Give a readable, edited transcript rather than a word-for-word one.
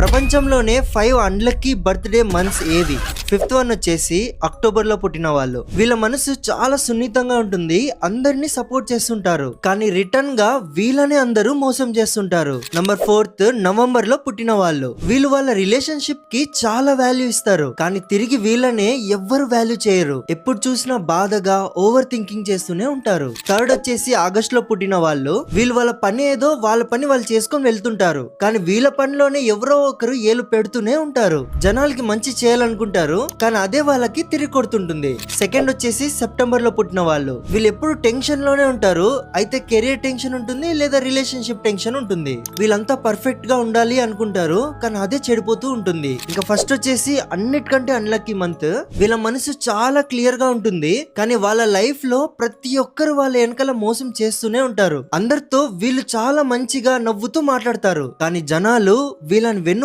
ప్రపంచంలోనే 5 unlucky birthday months ఏవి? 5th one వచ్చేసి అక్టోబర్ లో పుట్టిన వాళ్ళు. వీళ్ళ మనసు చాలా సున్నితంగా ఉంటుంది, అందరినీ సపోర్ట్ చేస్తుంటారు, కానీ రిటర్న్ గా వీళ్ళనే అందరూ మోసం చేస్తుంటారు. నంబర్ 4th నవంబర్ లో పుట్టిన వాళ్ళు. వీళ్ళు వాళ్ళ రిలేషన్షిప్ కి చాలా వాల్యూ ఇస్తారు, కానీ తిరిగి వీళ్ళనే ఎవ్వరు వాల్యూ చేయరు. ఎప్పుడు చూసినా బాధగా ఓవర్ థింకింగ్ చేస్తూనే ఉంటారు. 3rd వచ్చేసి ఆగస్ట్ లో పుట్టిన వాళ్ళు. వీళ్ళు వాళ్ళ పని ఏదో వాళ్ళ పని వాళ్ళు చేసుకొని వెళ్తుంటారు, కానీ వీళ్ళ పనిలోనే ఎవరో ఒకరు ఏలు పెడుతూనే ఉంటారు. జనాలకి మంచి చేయాలనుకుంటారు, కానీ అదే వాళ్ళకి తిరిగి కొడుతుంటుంది. 2nd వచ్చేసి సెప్టెంబర్ లో పుట్టిన వాళ్ళు. వీళ్ళు ఎప్పుడు టెన్షన్ లోనే ఉంటారు, అయితే కెరియర్ టెన్షన్ ఉంటుంది లేదా రిలేషన్షిప్ టెన్షన్ ఉంటుంది. వీళ్ళంతా పర్ఫెక్ట్ గా ఉండాలి అనుకుంటారు, కానీ అదే చెడిపోతూ ఉంటుంది. ఇంకా ఫస్ట్ వచ్చేసి అన్నిటికంటే అన్లక్కీ మంత్. వీళ్ళ మనసు చాలా క్లియర్ గా ఉంటుంది, కానీ వాళ్ళ లైఫ్ లో ప్రతి ఒక్కరు వాళ్ళ వెనకాల మోసం చేస్తూనే ఉంటారు. అందరితో వీళ్ళు చాలా మంచిగా నవ్వుతూ మాట్లాడతారు, కానీ జనాలు వీళ్ళని